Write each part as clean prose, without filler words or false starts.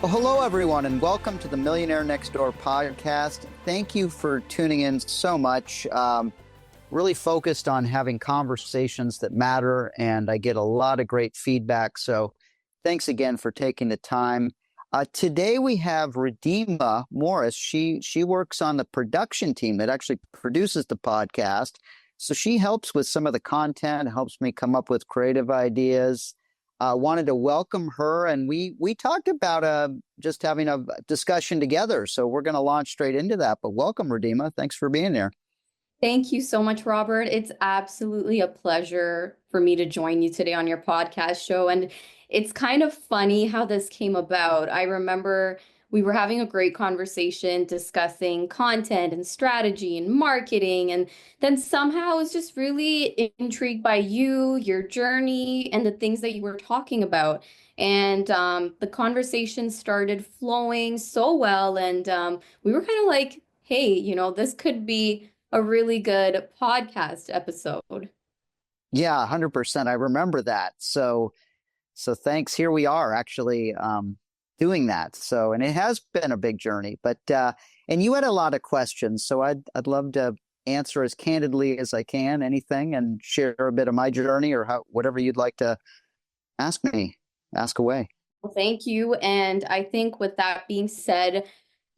Well, hello, everyone, and welcome to the Millionaire Next Door podcast. Thank you for tuning in so much. Really focused on having conversations that matter, and I get a lot of great feedback. So thanks again for taking the time. Today we have Redeema Morris. She works on the production team that actually produces the podcast. So she helps with some of the content, helps me come up with creative ideas. Wanted to welcome her, and we talked about just having a discussion together. So we're going to launch straight into that. But welcome, Redeema. Thanks for being here. Thank you so much, Robert. It's absolutely a pleasure for me to join you today on your podcast show. And it's kind of funny how this came about. I remember we were having a great conversation discussing content and strategy and marketing. And then somehow I was just really intrigued by you, your journey, and the things that you were talking about. And the conversation started flowing so well. And we were kind of like, hey, this could be a really good podcast episode. Yeah, 100%. I remember that. So thanks. Here we are actually doing that. So, and it has been a big journey, but and you had a lot of questions. So I'd love to answer as candidly as I can, anything, and share a bit of my journey or whatever you'd like to ask me. Ask away. Well, thank you. And I think with that being said,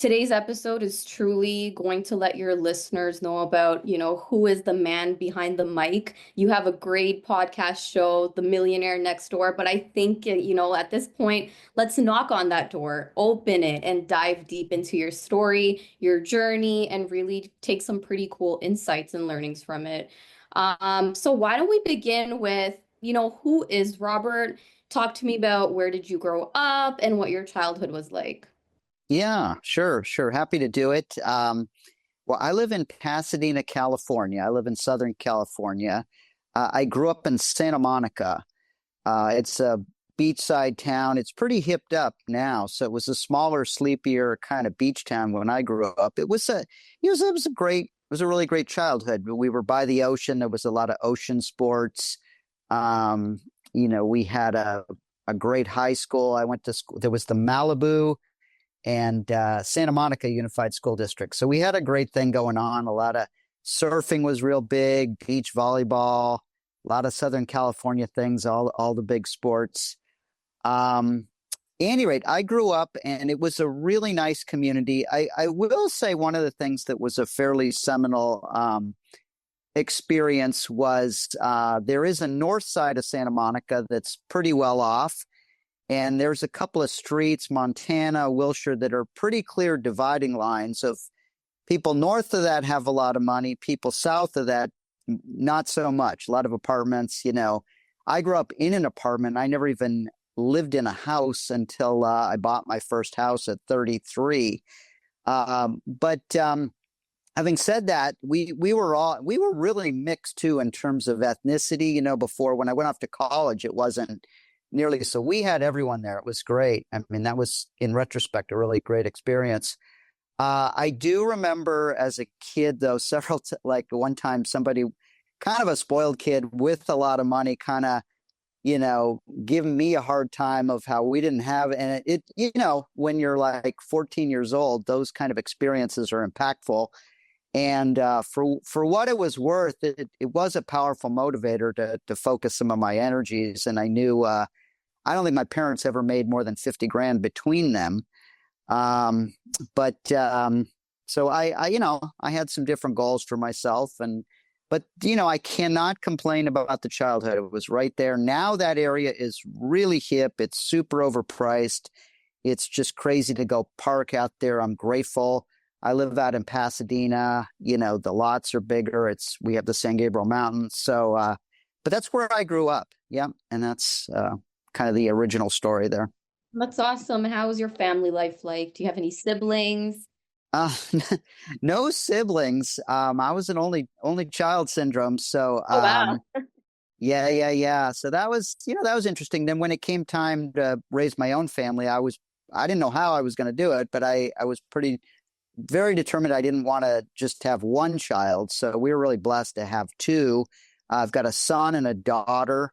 today's episode is truly going to let your listeners know about, who is the man behind the mic. You have a great podcast show, The Millionaire Next Door, but I think, at this point, let's knock on that door, open it, and dive deep into your story, your journey, and really take some pretty cool insights and learnings from it. So why don't we begin with, who is Robert? Talk to me about where did you grow up and what your childhood was like. Yeah, sure. Happy to do it. Well, I live in Pasadena, California. I live in Southern California. I grew up in Santa Monica. It's a beachside town. It's pretty hipped up now. So it was a smaller, sleepier kind of beach town when I grew up. It was a really great childhood. We were by the ocean. There was a lot of ocean sports. We had a great high school. I went to school. There was the Malibu and Santa Monica Unified School District. So we had a great thing going on. A lot of surfing was real big, beach volleyball, a lot of Southern California things, all the big sports. At any rate, I grew up and it was a really nice community. I will say one of the things that was a fairly seminal experience was there is a north side of Santa Monica that's pretty well off. And there's a couple of streets, Montana, Wilshire, that are pretty clear dividing lines of people north of that have a lot of money, people south of that, not so much. A lot of apartments, I grew up in an apartment. I never even lived in a house until I bought my first house at 33. But having said that, we were really mixed too in terms of ethnicity. Before when I went off to college, it wasn't nearly. So we had everyone there. It was great. I mean, that was, in retrospect, a really great experience. I do remember as a kid, though, like one time somebody, kind of a spoiled kid with a lot of money, kind of, giving me a hard time of how we didn't have. And when you're like 14 years old, those kind of experiences are impactful. And for what it was worth, it was a powerful motivator to focus some of my energies. And I knew I don't think my parents ever made more than 50 grand between them. So I had some different goals for myself but I cannot complain about the childhood. It was right there. Now that area is really hip. It's super overpriced. It's just crazy to go park out there. I'm grateful. I live out in Pasadena. The lots are bigger. We have the San Gabriel Mountains. So, but that's where I grew up. Yeah. And that's, kind of the original story there. That's awesome. How was your family life like? Do you have any siblings? Uh, no siblings. I was an only child syndrome. So, Oh, wow. yeah. So that was interesting. Then when it came time to raise my own family, I didn't know how I was going to do it, but I was very determined. I didn't want to just have one child. So we were really blessed to have two. I've got a son and a daughter.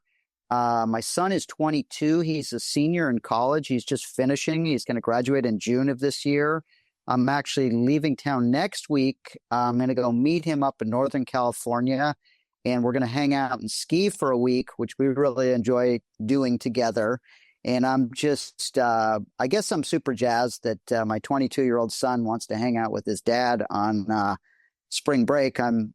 My son is 22. He's a senior in college. He's just finishing. He's going to graduate in June of this year. I'm actually leaving town next week. I'm going to go meet him up in Northern California, and we're going to hang out and ski for a week, which we really enjoy doing together. And I'm just, I guess I'm super jazzed that my 22-year-old son wants to hang out with his dad on spring break. I'm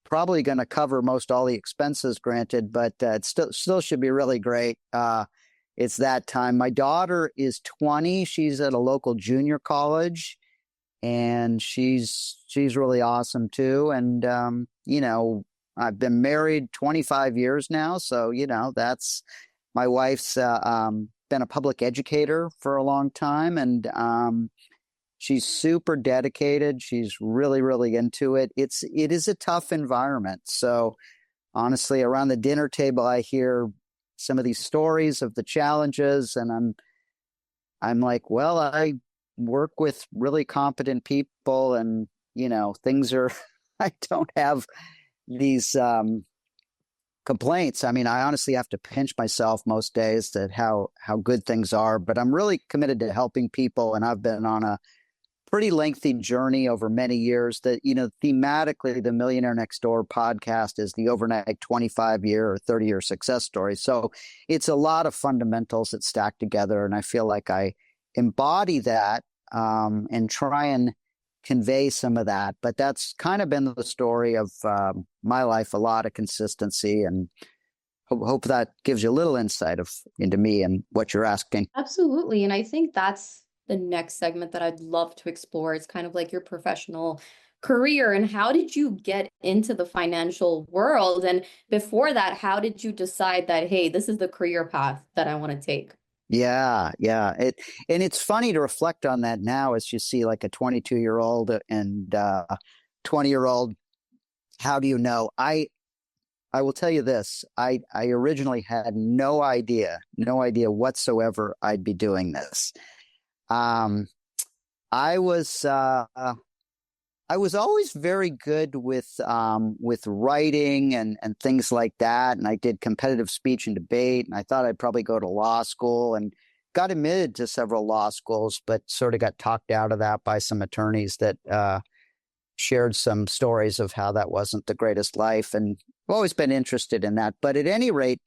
probably going to cover most all the expenses, granted, but it still should be really great. It's that time. My daughter is 20. She's at a local junior college, and she's really awesome too. And I've been married 25 years now, so that's my wife's been a public educator for a long time, and she's super dedicated. She's really, really into it. It is a tough environment. So honestly, around the dinner table, I hear some of these stories of the challenges, and I'm like, well, I work with really competent people, and things are I don't have these complaints. I mean, I honestly have to pinch myself most days at how good things are, but I'm really committed to helping people, and I've been on a pretty lengthy journey over many years that, thematically, the Millionaire Next Door podcast is the overnight 25-year or 30-year success story. So it's a lot of fundamentals that stack together. And I feel like I embody that and try and convey some of that. But that's kind of been the story of my life, a lot of consistency, and hope that gives you a little insight into me and what you're asking. Absolutely. And I think that's the next segment that I'd love to explore. It's kind of like your professional career, and how did you get into the financial world? And before that, how did you decide that, hey, this is the career path that I want to take? Yeah. And it's funny to reflect on that now as you see like a 22-year-old and 20-year-old. How do you know? I will tell you this. I originally had no idea whatsoever I'd be doing this. I was always very good with writing and things like that, and I did competitive speech and debate, and I thought I'd probably go to law school, and got admitted to several law schools, but sort of got talked out of that by some attorneys that shared some stories of how that wasn't the greatest life, and I've always been interested in that. But at any rate,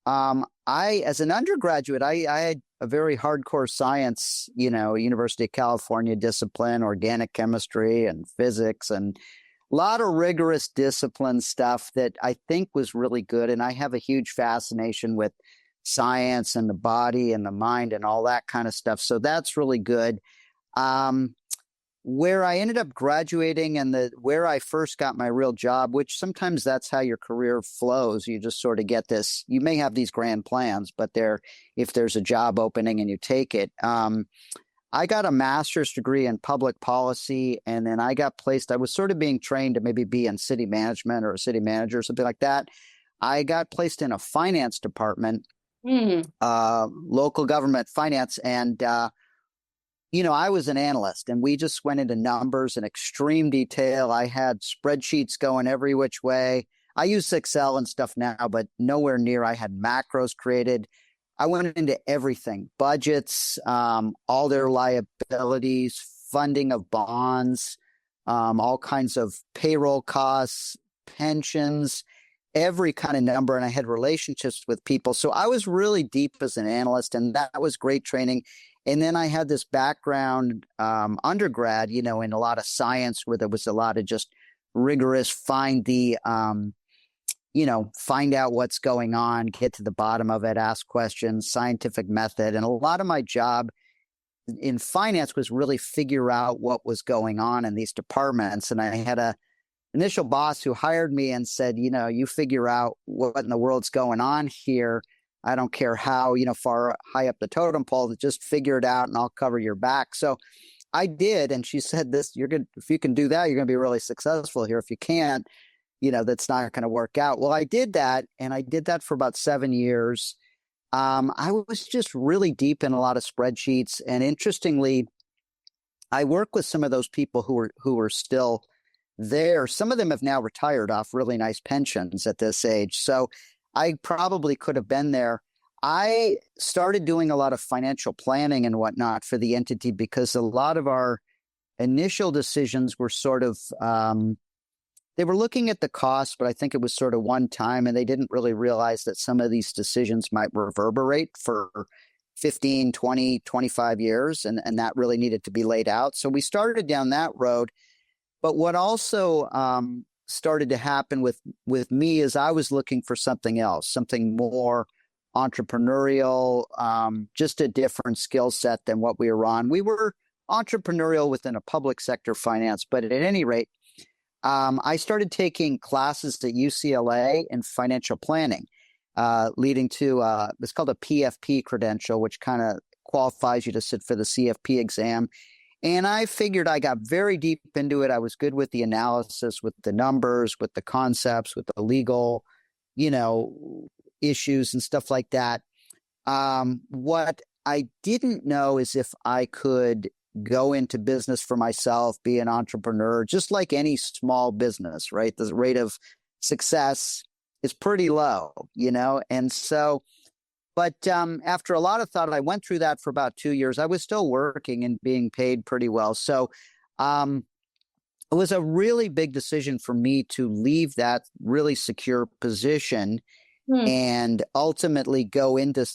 as an undergraduate, I had a very hardcore science, University of California discipline, organic chemistry and physics, and a lot of rigorous discipline stuff that I think was really good. And I have a huge fascination with science and the body and the mind and all that kind of stuff. So that's really good. Where I ended up graduating and where I first got my real job, which sometimes that's how your career flows. You just sort of get this, you may have these grand plans, but if there's a job opening and you take it. I got a master's degree in public policy, and then I was sort of being trained to maybe be in city management or a city manager or something like that. I got placed in a finance department, local government finance, and I was an analyst, and we just went into numbers in extreme detail. I had spreadsheets going every which way. I use Excel and stuff now, but nowhere near. I had macros created. I went into everything, budgets, all their liabilities, funding of bonds, all kinds of payroll costs, pensions, every kind of number. And I had relationships with people. So I was really deep as an analyst, and that was great training. And then I had this background, undergrad, in a lot of science, where there was a lot of just rigorous, find out what's going on, get to the bottom of it, ask questions, scientific method. And a lot of my job in finance was really figure out what was going on in these departments. And I had a initial boss who hired me and said, you figure out what in the world's going on here. I don't care how, far high up the totem pole, just figure it out and I'll cover your back. So I did. And she said this, if you can do that, you're going to be really successful here. If you can't, that's not going to work out. Well, I did that. And I did that for about 7 years. I was just really deep in a lot of spreadsheets. And interestingly, I work with some of those people who are still there. Some of them have now retired off really nice pensions at this age. So I probably could have been there. I started doing a lot of financial planning and whatnot for the entity because a lot of our initial decisions were sort of they were looking at the cost, but I think it was sort of one time, and they didn't really realize that some of these decisions might reverberate for 15, 20, 25 years, and that really needed to be laid out. So we started down that road. But what also started to happen with me is I was looking for something else, something more entrepreneurial, just a different skill set than what we were on. We were entrepreneurial within a public sector finance, but at any rate, I started taking classes at UCLA in financial planning, leading to it's called a PFP credential, which kind of qualifies you to sit for the CFP exam. And I figured I got very deep into it. I was good with the analysis, with the numbers, with the concepts, with the legal, issues and stuff like that. What I didn't know is if I could go into business for myself, be an entrepreneur, just like any small business, right? The rate of success is pretty low, And so, but after a lot of thought, I went through that for about 2 years. I was still working and being paid pretty well. So it was a really big decision for me to leave that really secure position and ultimately go into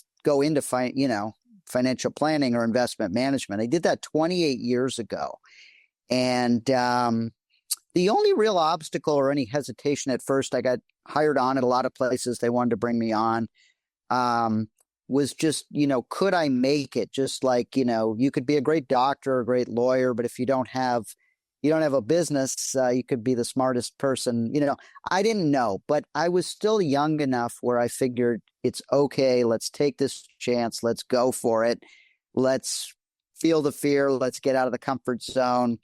financial planning or investment management. I did that 28 years ago. And the only real obstacle or any hesitation at first, I got hired on at a lot of places. They wanted to bring me on. Was just, could I make it? Just like, you could be a great doctor, a great lawyer, but if you don't have a business, you could be the smartest person. I didn't know, but I was still young enough where I figured it's okay. Let's take this chance. Let's go for it. Let's feel the fear. Let's get out of the comfort zone.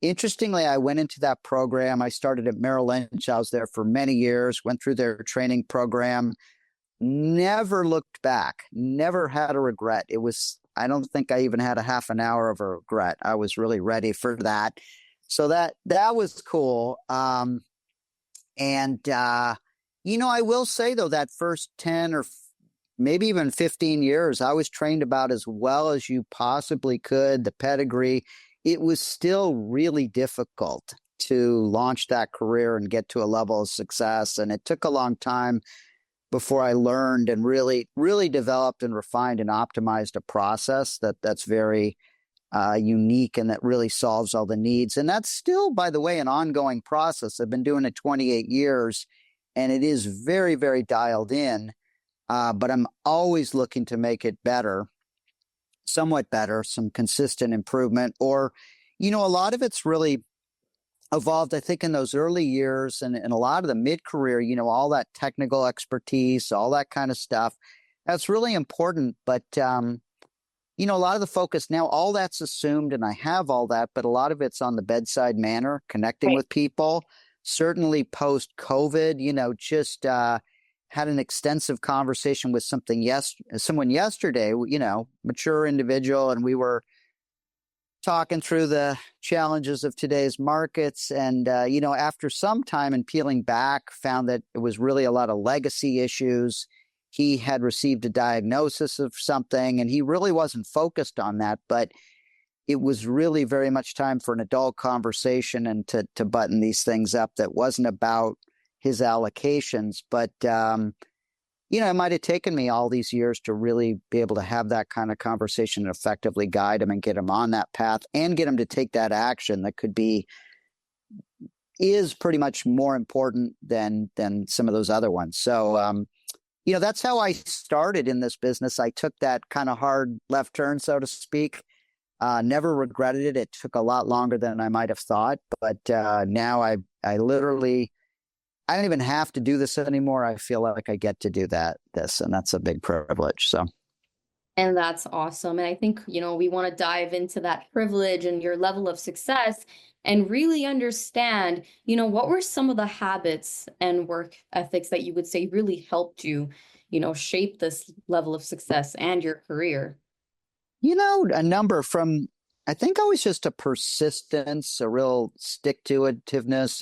Interestingly, I went into that program. I started at Merrill Lynch. I was there for many years, went through their training program, never looked back, never had a regret. I don't think I even had a half an hour of a regret. I was really ready for that. So that was cool. I will say, though, that first 10 or maybe even 15 years, I was trained about as well as you possibly could, the pedigree. It was still really difficult to launch that career and get to a level of success. And it took a long time before I learned and really, really developed and refined and optimized a process that's very unique and that really solves all the needs. And that's still, by the way, an ongoing process. I've been doing it 28 years, and it is very, very dialed in. But I'm always looking to make it better, somewhat better, some consistent improvement. Or, a lot of it's really evolved, I think, in those early years and a lot of the mid-career, all that technical expertise, all that kind of stuff. That's really important. But a lot of the focus now, all that's assumed, and I have all that, but a lot of it's on the bedside manner, connecting with people. Certainly post-COVID, just had an extensive conversation with someone yesterday, mature individual, and we were talking through the challenges of today's markets. And, after some time and peeling back, found that it was really a lot of legacy issues. He had received a diagnosis of something, and he really wasn't focused on that, but it was really very much time for an adult conversation and to button these things up. That wasn't about his allocations, but, it might have taken me all these years to really be able to have that kind of conversation and effectively guide him and get him on that path and get him to take that action that is pretty much more important than some of those other ones. So, that's how I started in this business. I took that kind of hard left turn, so to speak. Never regretted it. It took a lot longer than I might have thought, but now I literally, I don't even have to do this anymore. I feel like I get to do this, and that's a big privilege. So. And that's awesome. And I think, we want to dive into that privilege and your level of success and really understand, what were some of the habits and work ethics that you would say really helped you, shape this level of success and your career? A number from, I think always just a persistence, a real stick-to-itiveness,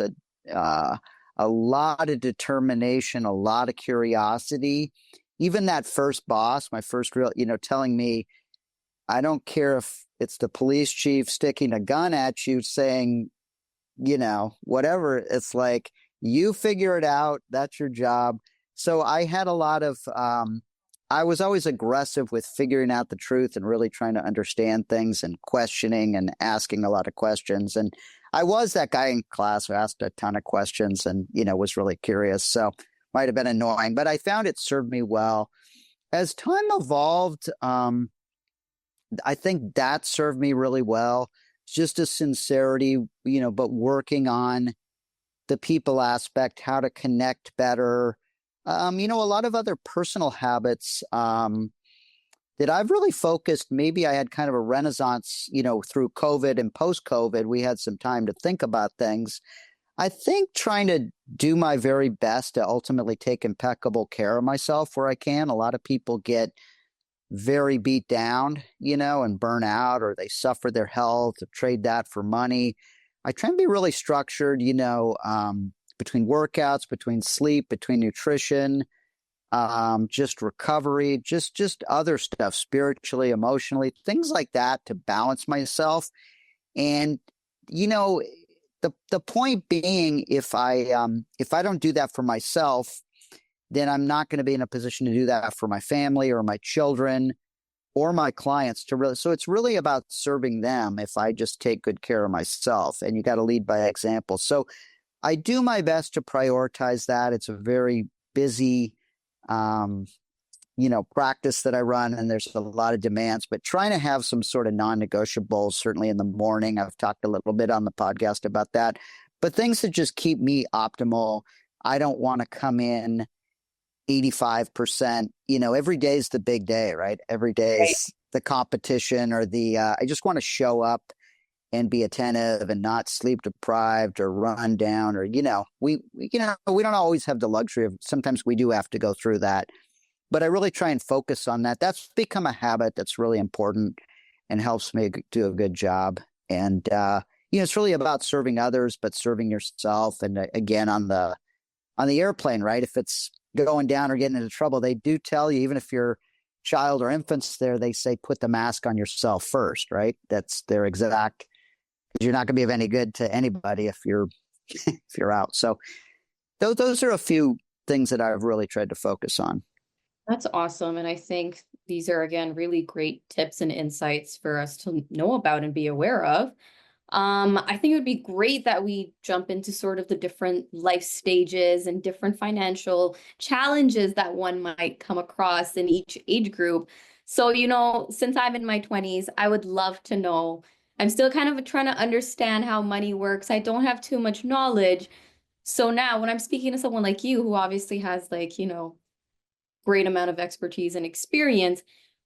a lot of determination, a lot of curiosity. Even that first boss, my first real, telling me, I don't care if it's the police chief sticking a gun at you saying, whatever. It's like, you figure it out. That's your job. So I had a lot of, I was always aggressive with figuring out the truth and really trying to understand things and questioning and asking a lot of questions. And I was that guy in class who asked a ton of questions and, was really curious. So might have been annoying, but I found it served me well. As time evolved, I think that served me really well. Just a sincerity, but working on the people aspect, how to connect better. A lot of other personal habits that I've really focused. Maybe I had kind of a renaissance, through COVID and post-COVID. We had some time to think about things. I think trying to do my very best to ultimately take impeccable care of myself where I can. A lot of people get very beat down, and burn out, or they suffer their health, or trade that for money. I try and be really structured, between workouts, between sleep, between nutrition, just recovery, just other stuff, spiritually, emotionally, things like that to balance myself. And, the point being, if I don't do that for myself, then I'm not going to be in a position to do that for my family or my children or my clients to really. So it's really about serving them if I just take good care of myself, and you got to lead by example. So I do my best to prioritize that. It's a very busy, practice that I run, and there's a lot of demands, but trying to have some sort of non-negotiables, certainly in the morning. I've talked a little bit on the podcast about that, but things that just keep me optimal. I don't want to come in 85%, every day is the big day, right? Every day is the competition or I just want to show up and be attentive and not sleep deprived or run down or, we don't always have the luxury of, sometimes we do have to go through that, but I really try and focus on that. That's become a habit that's really important and helps me do a good job. And, it's really about serving others, but serving yourself. And again, on the airplane, right? If it's going down or getting into trouble, they do tell you, even if your child or infant's there, they say, put the mask on yourself first, right? That's their exact, because you're not going to be of any good to anybody if you're out. So those are a few things that I've really tried to focus on. That's awesome. And I think these are, again, really great tips and insights for us to know about and be aware of. I think it would be great that we jump into sort of the different life stages and different financial challenges that one might come across in each age group. So, since I'm in my 20s, I would love to know. I'm still kind of trying to understand how money works. I don't have too much knowledge. So now when I'm speaking to someone like you, who obviously has great amount of expertise and experience,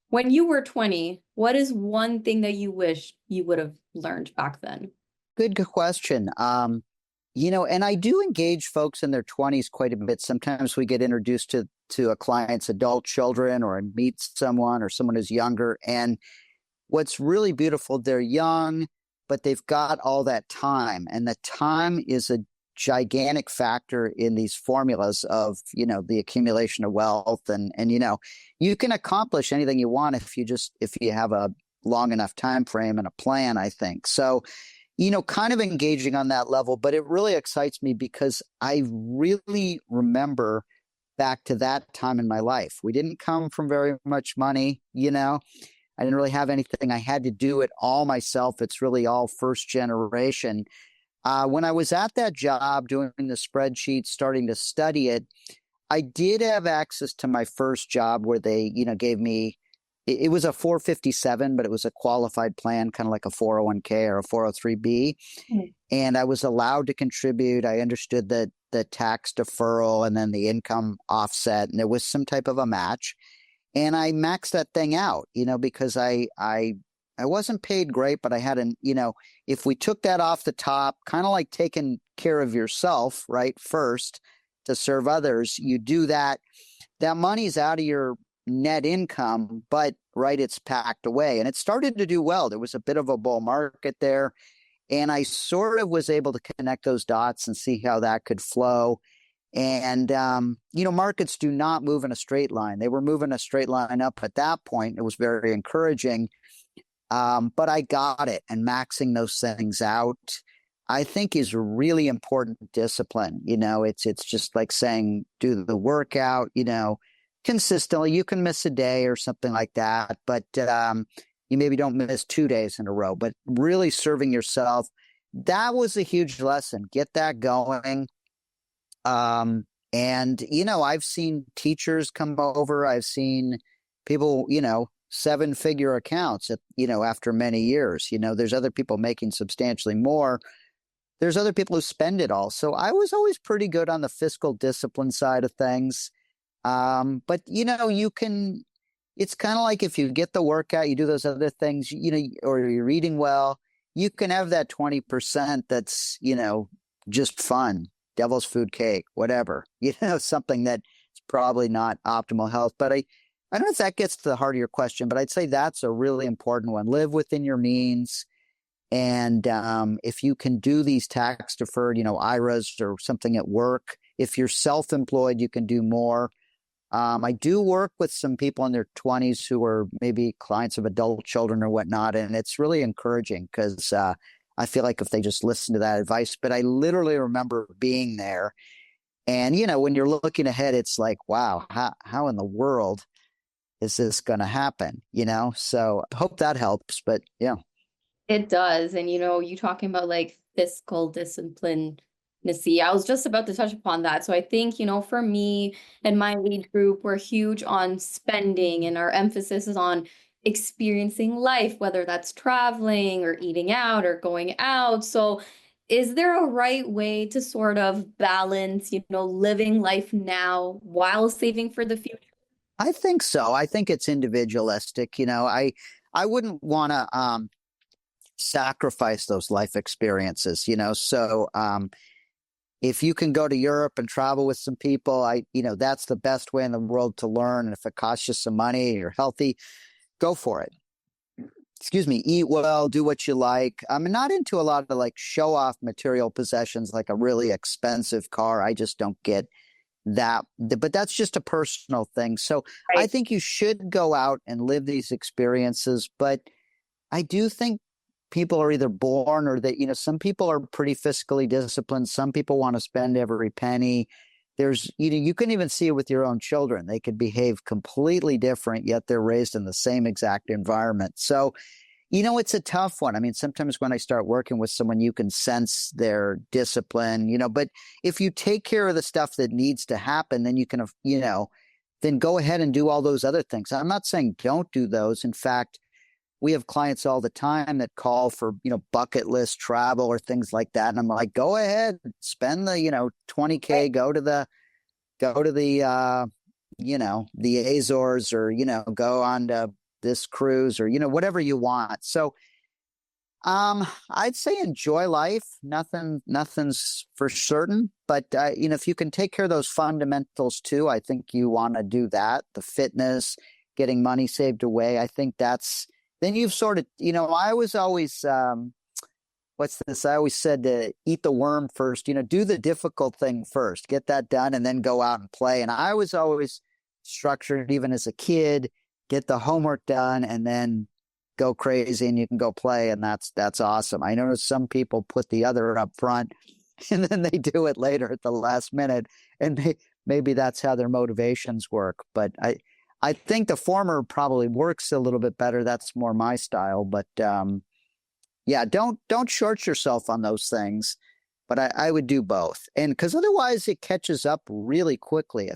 when you were 20, what is one thing that you wish you would have learned back then? Good question. And I do engage folks in their 20s quite a bit. Sometimes we get introduced to a client's adult children, or meet someone or someone who's younger. And what's really beautiful, they're young, but they've got all that time. And the time is a gigantic factor in these formulas of, the accumulation of wealth. And you can accomplish anything you want if you have a long enough time frame and a plan, I think. So, kind of engaging on that level, but it really excites me because I really remember back to that time in my life. We didn't come from very much money, I didn't really have anything. I had to do it all myself. It's really all first generation. When I was at that job doing the spreadsheet, starting to study it, I did have access to my first job where they, gave me, it was a 457, but it was a qualified plan, kind of like a 401k or a 403b. Mm. And I was allowed to contribute. I understood the tax deferral and then the income offset, and there was some type of a match. And I maxed that thing out, because I wasn't paid great, but I had if we took that off the top, kind of like taking care of yourself, right, first to serve others, you do that, that money's out of your net income, but right, it's packed away. And it started to do well. There was a bit of a bull market there. And I sort of was able to connect those dots and see how that could flow. And, markets do not move in a straight line. They were moving a straight line up at that point. It was very encouraging. But I got it. And maxing those things out, I think, is really important discipline. It's just like saying, do the workout, consistently. You can miss a day or something like that, but you maybe don't miss 2 days in a row, but really serving yourself. That was a huge lesson. Get that going. I've seen teachers come over. I've seen people, seven-figure accounts, after many years. There's other people making substantially more. There's other people who spend it all. So I was always pretty good on the fiscal discipline side of things. But it's kind of like if you get the workout, you do those other things, or you're reading well, you can have that 20% that's, just fun, devil's food cake, whatever, something that's probably not optimal health. But I don't know if that gets to the heart of your question, but I'd say that's a really important one. Live within your means. And if you can do these tax deferred, IRAs or something at work, if you're self-employed, you can do more. I do work with some people in their 20s who are maybe clients of adult children or whatnot. And it's really encouraging because I feel like if they just listen to that advice, but I literally remember being there. And, when you're looking ahead, it's like, wow, how in the world is this going to happen? So I hope that helps. But yeah. It does. And you talking about like fiscal discipline. I was just about to touch upon that. So I think, for me and my age group, we're huge on spending, and our emphasis is on experiencing life, whether that's traveling or eating out or going out. So is there a right way to sort of balance, living life now while saving for the future? I think so. I think it's individualistic. I wouldn't want to sacrifice those life experiences, So if you can go to Europe and travel with some people, that's the best way in the world to learn. And if it costs you some money, you're healthy, go for it. Excuse me, eat well, do what you like. I'm not into a lot of like show off material possessions, like a really expensive car. I just don't get that. But that's just a personal thing. So Right. I think you should go out and live these experiences. But I do think people are either born or that, some people are pretty fiscally disciplined. Some people want to spend every penny. There's, you can even see it with your own children. They could behave completely different, yet they're raised in the same exact environment. So, it's a tough one. I mean, sometimes when I start working with someone, you can sense their discipline, but if you take care of the stuff that needs to happen, then you can, then go ahead and do all those other things. I'm not saying don't do those. In fact, we have clients all the time that call for, bucket list travel or things like that. And I'm like, go ahead, spend the, $20K, go to the, the Azores, or, go on to this cruise, or, whatever you want. So, I'd say enjoy life. Nothing's for certain, but, if you can take care of those fundamentals too, I think you want to do that. The fitness, getting money saved away. I think then you've sort of, I was always, what's this? I always said to eat the worm first, do the difficult thing first, get that done, and then go out and play. And I was always structured, even as a kid, get the homework done and then go crazy and you can go play. And that's awesome. I know some people put the other up front and then they do it later at the last minute. And maybe that's how their motivations work. But I think the former probably works a little bit better. That's more my style. But yeah, don't short yourself on those things. But I would do both. And because otherwise it catches up really quickly. I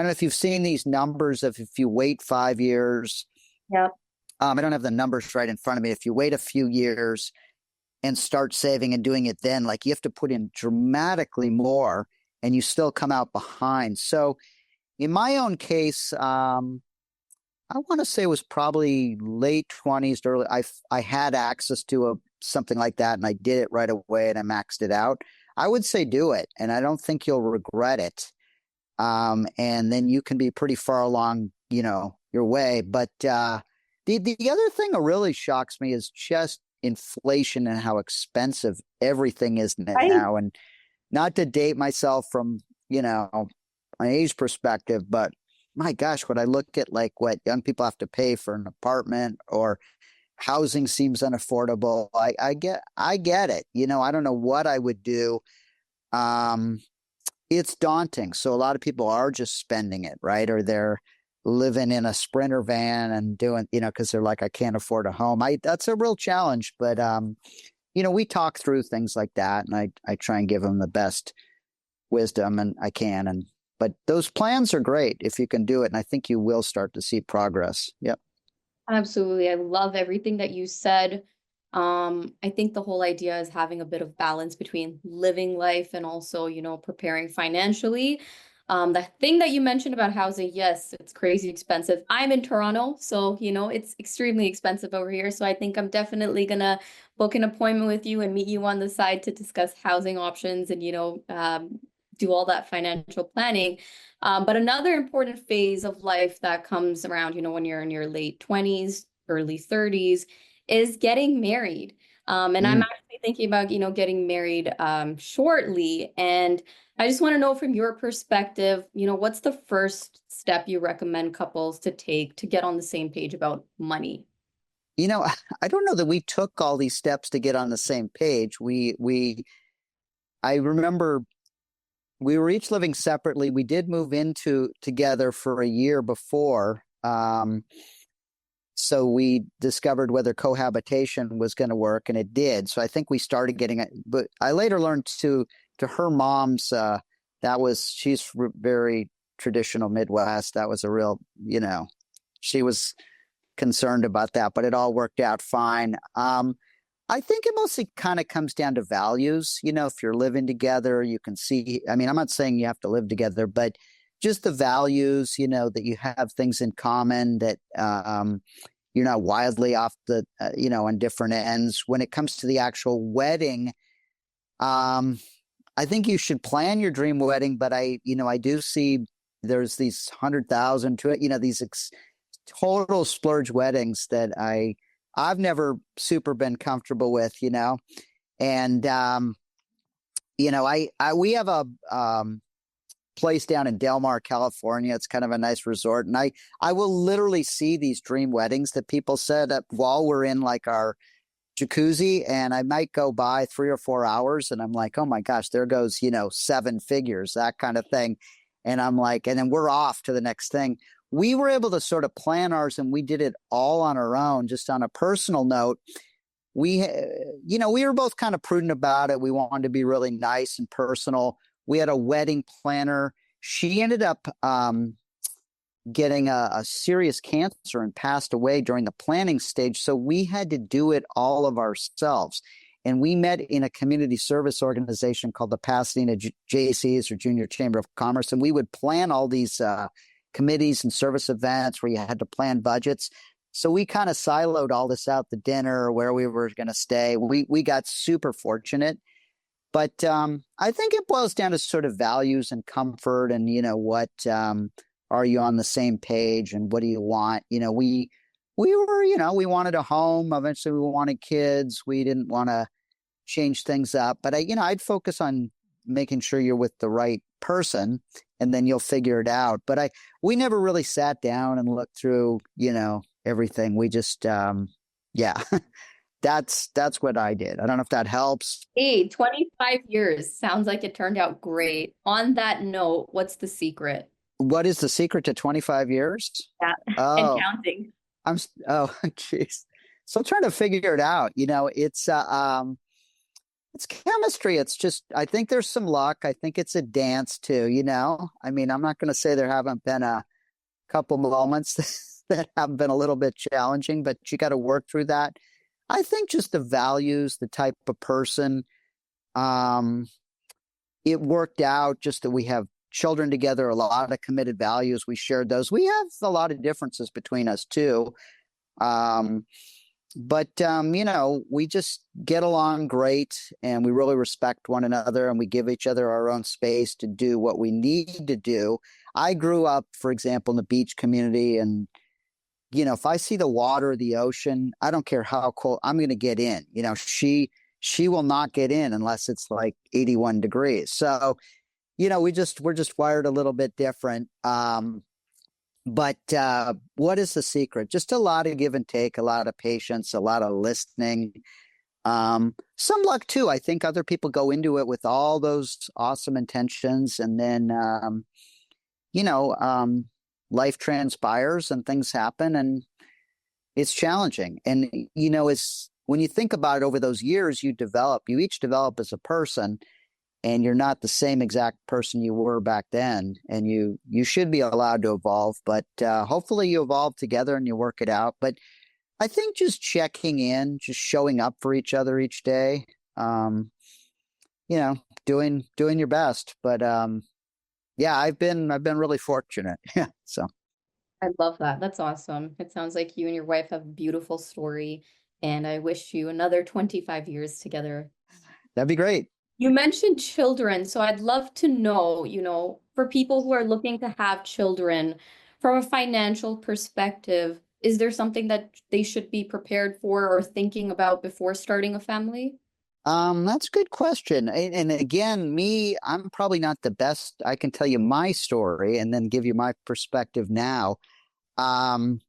don't know if you've seen these numbers of if you wait 5 years. Yeah. I don't have the numbers right in front of me. If you wait a few years and start saving and doing it then, like you have to put in dramatically more and you still come out behind. So in my own case, I want to say it was probably late 20s to early. I had access to something like that and I did it right away and I maxed it out. I would say do it, and I don't think you'll regret it. And then you can be pretty far along, your way. But the other thing that really shocks me is just inflation and how expensive everything is Right. now. And not to date myself from, an age perspective, but my gosh, when I look at like what young people have to pay for an apartment or housing seems unaffordable. I get it. I don't know what I would do. Um, it's daunting. So a lot of people are just spending it, right? Or they're living in a Sprinter van and doing, because they're like, I can't afford a home. That's a real challenge, but we talk through things like that, and I try and give them the best wisdom and I can. But those plans are great if you can do it, and I think you will start to see progress. Yep. Absolutely. I love everything that you said. I think the whole idea is having a bit of balance between living life and also, preparing financially. The thing that you mentioned about housing, yes, it's crazy expensive. I'm in Toronto, so, it's extremely expensive over here. So I think I'm definitely gonna book an appointment with you and meet you on the side to discuss housing options and, do all that financial planning. But another important phase of life that comes around, when you're in your late 20s, early 30s, is getting married. And I'm Mm. actually thinking about, getting married shortly. And I just want to know from your perspective, what's the first step you recommend couples to take to get on the same page about money? I don't know that we took all these steps to get on the same page. I remember we were each living separately. We did move into together for a year before. So we discovered whether cohabitation was going to work, and it did. So I think we started getting it. But I later learned to her mom's. She's very traditional Midwest. That was a real, she was concerned about that, but it all worked out fine. I think it mostly kind of comes down to values. If you're living together, you can see. I mean, I'm not saying you have to live together, but just the values, that you have things in common, that you're not wildly off on different ends. When it comes to the actual wedding, I think you should plan your dream wedding, but I do see there's these 100,000 to it, these total splurge weddings that I've never super been comfortable with, and we have a place down in Del Mar, California. It's kind of a nice resort, and I will literally see these dream weddings that people set up while we're in like our jacuzzi, and I might go by 3 or 4 hours, and I'm like, oh my gosh, there goes 7 figures, that kind of thing, and I'm like, and then we're off to the next thing. We were able to sort of plan ours, and we did it all on our own. Just on a personal note, we were both kind of prudent about it. We wanted to be really nice and personal. We had a wedding planner. She ended up getting a serious cancer and passed away during the planning stage. So we had to do it all of ourselves. And we met in a community service organization called the Pasadena JCs, or Junior Chamber of Commerce. And we would plan all these committees and service events where you had to plan budgets. So we kind of siloed all this out, the dinner, where we were going to stay. We got super fortunate. But I think it boils down to sort of values and comfort, and, what are you on the same page, and what do you want? We were, we wanted a home. Eventually we wanted kids. We didn't want to change things up. But I'd focus on making sure you're with the right person, and then you'll figure it out. But we never really sat down and looked through, everything. We just, yeah, that's what I did. I don't know if that helps. Hey, 25 years sounds like it turned out great. On that note, what's the secret? What is the secret to 25 years? Yeah, and Oh, counting. oh, jeez. So I'm trying to figure it out. It's chemistry. It's just, I think there's some luck. I think it's a dance too, I mean, I'm not going to say there haven't been a couple moments that have been a little bit challenging, but you got to work through that. I think just the values, the type of person, it worked out just that we have children together, a lot of committed values. We shared those. We have a lot of differences between us too. But we just get along great, and we really respect one another, and we give each other our own space to do what we need to do. I grew up, for example, in the beach community, and if I see the water of the ocean, I don't care how cold, I'm going to get in. She will not get in unless it's like 81 degrees. So, we're just wired a little bit different. But what is the secret? Just a lot of give and take, a lot of patience, a lot of listening. Some luck too. I think other people go into it with all those awesome intentions, and then you know, life transpires and things happen, and it's challenging. And it's when you think about it over those years, you each develop as a person, and you're not the same exact person you were back then. And you should be allowed to evolve, but hopefully you evolve together and you work it out. But I think just checking in, just showing up for each other each day, um, doing your best. But yeah, I've been really fortunate. Yeah. So I love that. That's awesome. It sounds like you and your wife have a beautiful story, and I wish you another 25 years together. that'd be great. You mentioned children, so I'd love to know, for people who are looking to have children, from a financial perspective, is there something that they should be prepared for or thinking about before starting a family? That's a good question. And again, I'm probably not the best. I can tell you my story and then give you my perspective now. Um,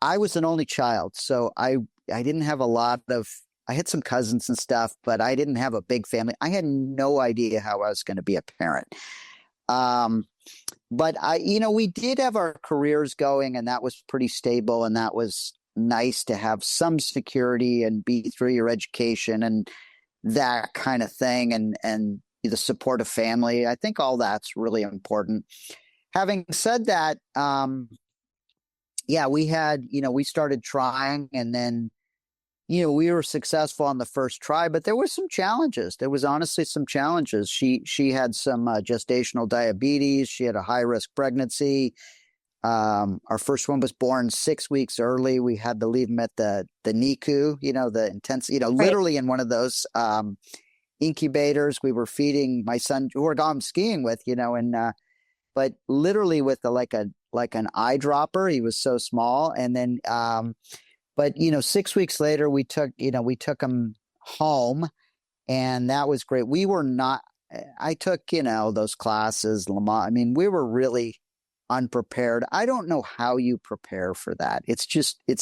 I was an only child, so I didn't have a lot of. I had some cousins and stuff, but I didn't have a big family. I had no idea how I was going to be a parent. Um, but we did have our careers going, and that was pretty stable, and that was nice to have some security and be through your education and that kind of thing, and the support of family. I think all that's really important. Having said that, yeah, we started trying, and then we were successful on the first try, but there were some challenges. There was honestly some challenges. She had some gestational diabetes. She had a high risk pregnancy. Our first one was born 6 weeks early. We had to leave him at the NICU, the intense, Right. literally in one of those incubators. We were feeding my son, who we're gone skiing with, and but literally with like an eyedropper. He was so small, and then but 6 weeks later, we took him home, and that was great. We were not. I took those classes, Lamont. I mean, we were really unprepared. I don't know how you prepare for that. It's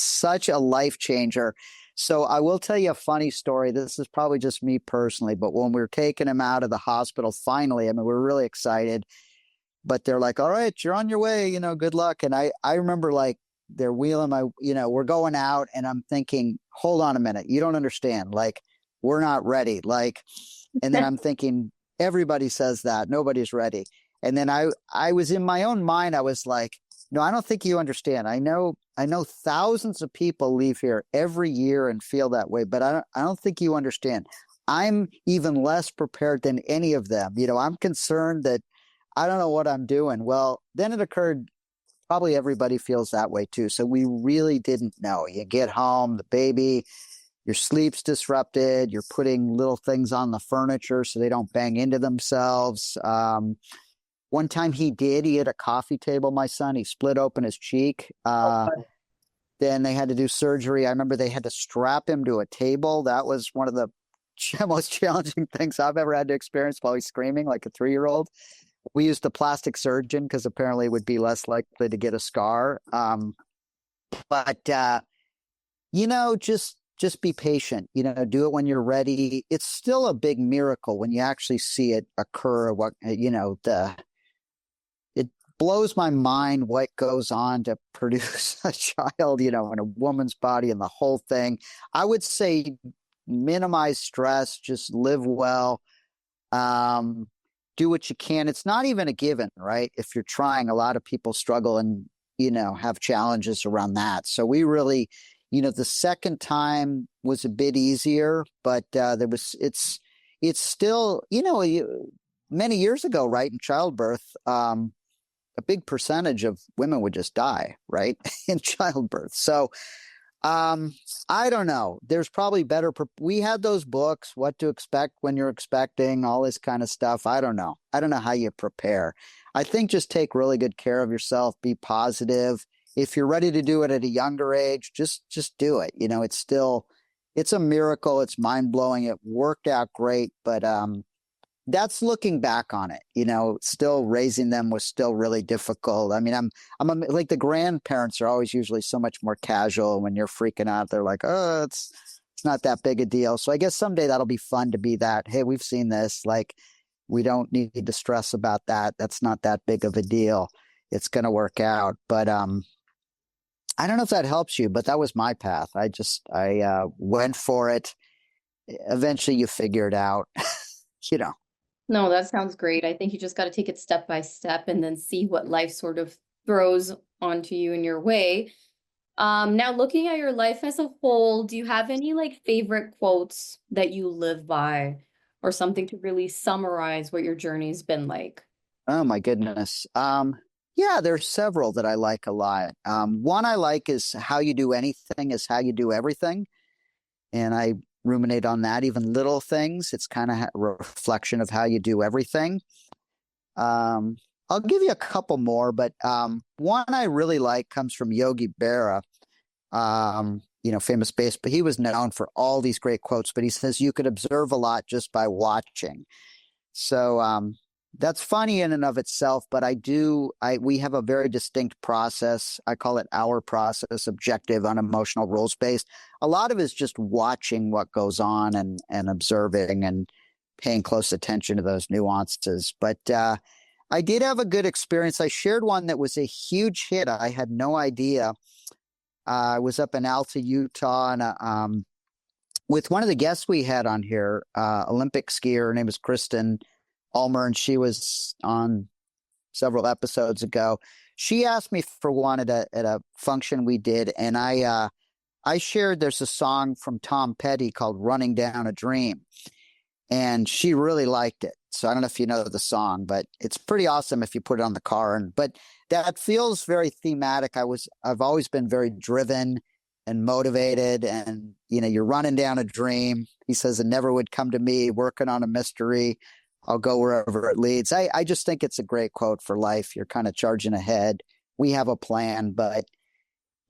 such a life changer. So I will tell you a funny story. This is probably just me personally, but when we were taking him out of the hospital, finally, I mean, we were really excited, but they're like, all right, you're on your way, good luck. And I remember like they're wheeling we're going out, and I'm thinking, hold on a minute. You don't understand. Like, we're not ready. Like, and then I'm thinking, everybody says that. Nobody's ready. And then I was in my own mind, I was like, no, I don't think you understand. I know thousands of people leave here every year and feel that way, but I don't think you understand. I'm even less prepared than any of them. I'm concerned that I don't know what I'm doing. Well, then it occurred, probably everybody feels that way too. So we really didn't know. You get home, the baby, your sleep's disrupted. You're putting little things on the furniture so they don't bang into themselves. One time he hit a coffee table, my son. He split open his cheek. Then they had to do surgery. I remember they had to strap him to a table. That was one of the most challenging things I've ever had to experience while he's screaming like a 3-year-old. We used a plastic surgeon because apparently it would be less likely to get a scar. But just be patient. Do it when you're ready. It's still a big miracle when you actually see it occur. It blows my mind what goes on to produce a child, in a woman's body and the whole thing. I would say minimize stress, just live well. Do what you can. It's not even a given, right? If you're trying, a lot of people struggle and, have challenges around that. So we really, the second time was a bit easier, but it's still, many years ago, right, in childbirth, a big percentage of women would just die, right, in childbirth. So I don't know. There's probably better. We had those books, what to expect when you're expecting, all this kind of stuff. I don't know. I don't know how you prepare. I think just take really good care of yourself. Be positive. if you're ready to do it at a younger age, just do it. It's a miracle. It's mind blowing. It worked out great, but that's looking back on it. Still raising them was still really difficult. I mean, like the grandparents are always usually so much more casual. When you're freaking out, they're like, "Oh, it's not that big a deal." So I guess someday that'll be fun to be that. Hey, we've seen this. Like, we don't need to stress about that. That's not that big of a deal. It's going to work out. But I don't know if that helps you, but that was my path. I went for it. Eventually, you figure it out. you know. No, that sounds great. I think you just got to take it step by step and then see what life sort of throws onto you in your way. Now looking at your life as a whole, do you have any like favorite quotes that you live by or something to really summarize what your journey's been like? Oh my goodness. Yeah, there's several that I like a lot. One I like is how you do anything is how you do everything. And I ruminate on that. Even little things, it's kind of a reflection of how you do everything. I'll give you a couple more, but one I really like comes from Yogi Berra, famous bass, but he was known for all these great quotes, but he says you could observe a lot just by watching. So that's funny in and of itself, but we have a very distinct process. I call it our process, objective, unemotional, rules-based. A lot of it is just watching what goes on and observing and paying close attention to those nuances. But I did have a good experience. I shared one that was a huge hit. I had no idea. I was up in Alta, Utah, and with one of the guests we had on here, Olympic skier. Her name is Kristen Ulmer, and she was on several episodes ago. She asked me for one at a function we did, and I shared there's a song from Tom Petty called "Running Down a Dream," and she really liked it. So I don't know if you know the song, but it's pretty awesome if you put it on the car. But that feels very thematic. I've always been very driven and motivated, and you're running down a dream. He says it never would come to me, working on a mystery. I'll go wherever it leads. I just think it's a great quote for life. You're kind of charging ahead. We have a plan, but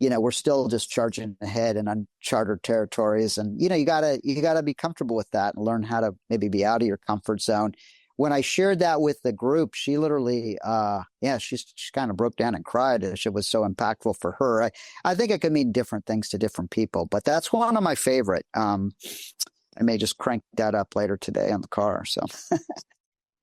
we're still just charging ahead in uncharted territories. And you gotta be comfortable with that and learn how to maybe be out of your comfort zone. When I shared that with the group, she literally, she kind of broke down and cried. It was so impactful for her. I think it could mean different things to different people, but that's one of my favorite. I may just crank that up later today on the car. So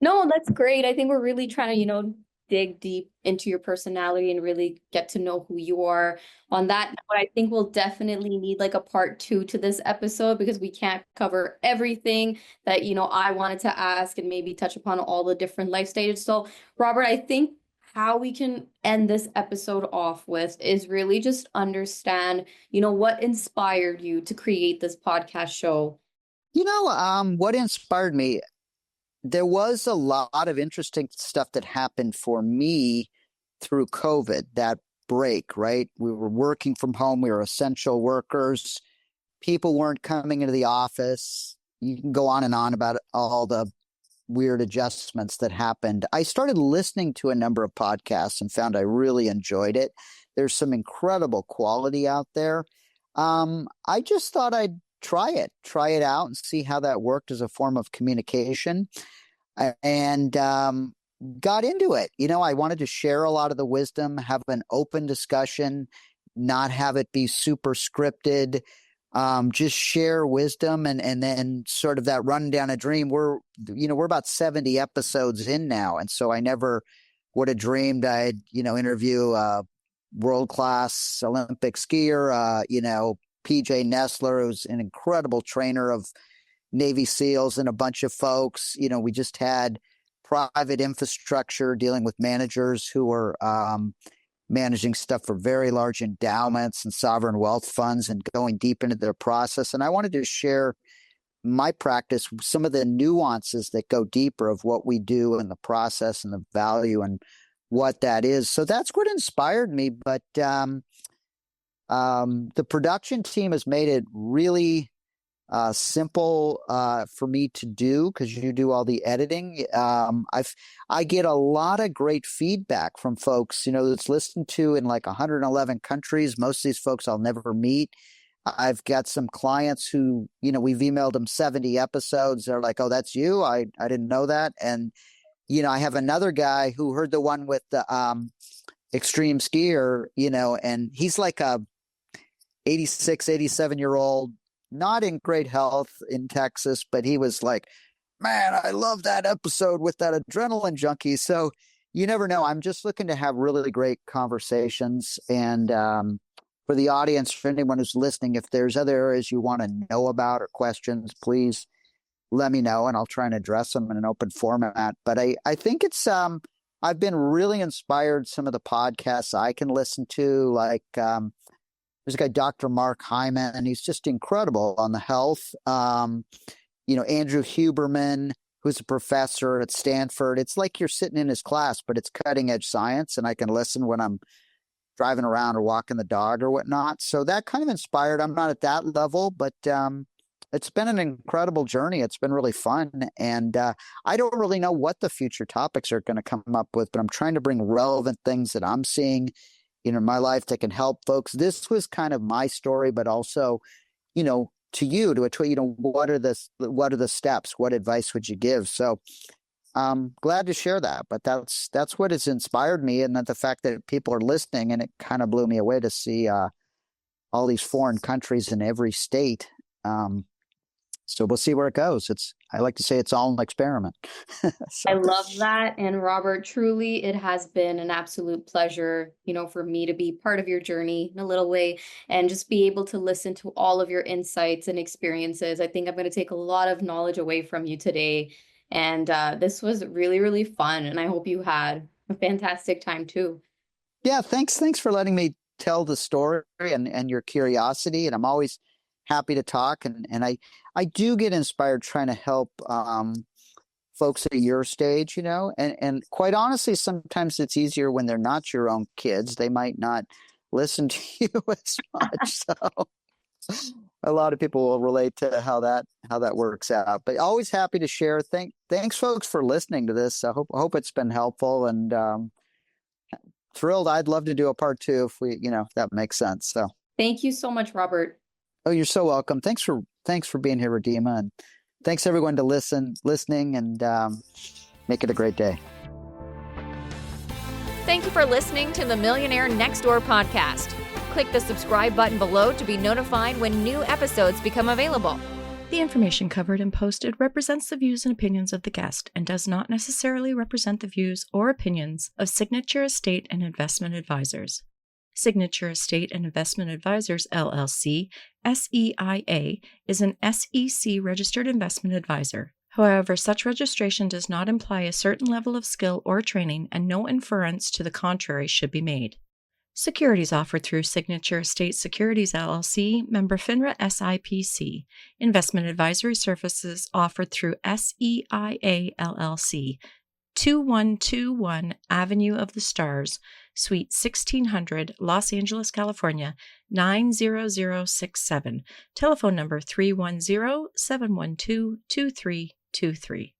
No, that's great. I think we're really trying to, dig deep into your personality and really get to know who you are. On that note, I think we'll definitely need like a part 2 to this episode because we can't cover everything that, I wanted to ask and maybe touch upon all the different life stages. So, Robert, I think how we can end this episode off with is really just understand, what inspired you to create this podcast show. What inspired me? There was a lot of interesting stuff that happened for me through COVID, that break, right? We were working from home. We were essential workers. People weren't coming into the office. You can go on and on about all the weird adjustments that happened. I started listening to a number of podcasts and found I really enjoyed it. There's some incredible quality out there. I just thought I'd try it out and see how that worked as a form of communication, and got into it. I wanted to share a lot of the wisdom, have an open discussion, not have it be super scripted, just share wisdom, and then sort of that run down a dream. We're about 70 episodes in now, and so I never would have dreamed I'd interview a world-class Olympic skier, PJ Nestler, who's an incredible trainer of Navy SEALs, and a bunch of folks. We just had private infrastructure dealing with managers who were managing stuff for very large endowments and sovereign wealth funds and going deep into their process. And I wanted to share my practice, some of the nuances that go deeper of what we do in the process and the value and what that is. So that's what inspired me. But the production team has made it really simple for me to do because you do all the editing. I get a lot of great feedback from folks, that's listened to in like 111 countries. Most of these folks I'll never meet. I've got some clients who, we've emailed them 70 episodes. They're like, "Oh, that's you? I didn't know that." And, I have another guy who heard the one with the extreme skier, and he's like a 86, 87-year-old, not in great health in Texas, but he was like, "Man, I love that episode with that adrenaline junkie." So you never know. I'm just looking to have really great conversations. And for the audience, for anyone who's listening, if there's other areas you want to know about or questions, please let me know and I'll try and address them in an open format. But I think it's I've been really inspired some of the podcasts I can listen to, like there's a guy, Dr. Mark Hyman, and he's just incredible on the health. Andrew Huberman, who's a professor at Stanford. It's like you're sitting in his class, but it's cutting edge science, and I can listen when I'm driving around or walking the dog or whatnot. So that kind of inspired. I'm not at that level, but it's been an incredible journey. It's been really fun. And I don't really know what the future topics are going to come up with, but I'm trying to bring relevant things that I'm seeing in my life that can help folks. This was kind of my story, but also, to you, what are the steps? What advice would you give? So I'm glad to share that, but that's what has inspired me. And that the fact that people are listening, and it kind of blew me away to see all these foreign countries in every state. So we'll see where it goes. I like to say it's all an experiment. I love that. And Robert, truly, it has been an absolute pleasure, for me to be part of your journey in a little way and just be able to listen to all of your insights and experiences. I think I'm going to take a lot of knowledge away from you today. And this was really, really fun. And I hope you had a fantastic time too. Yeah, thanks. Thanks for letting me tell the story and your curiosity. And I'm always happy to talk. And I do get inspired trying to help folks at your stage, and quite honestly, sometimes it's easier when they're not your own kids. They might not listen to you as much. So a lot of people will relate to how that works out. But always happy to share. Thanks, folks, for listening to this. I hope it's been helpful, and thrilled. I'd love to do a part 2 if if that makes sense. So thank you so much, Robert. Oh, you're so welcome. Thanks for being here, Radima, and thanks everyone to listening, and make it a great day. Thank you for listening to the Millionaire Next Door podcast. Click the subscribe button below to be notified when new episodes become available. The information covered and posted represents the views and opinions of the guest and does not necessarily represent the views or opinions of Signature Estate and Investment Advisors. Signature Estate and Investment Advisors, LLC, SEIA, is an SEC-registered investment advisor. However, such registration does not imply a certain level of skill or training, and no inference to the contrary should be made. Securities offered through Signature Estate Securities, LLC, member FINRA SIPC. Investment advisory services offered through SEIA, LLC, 2121 Avenue of the Stars, Suite 1600, Los Angeles, California, 90067. Telephone number 310-712-2323.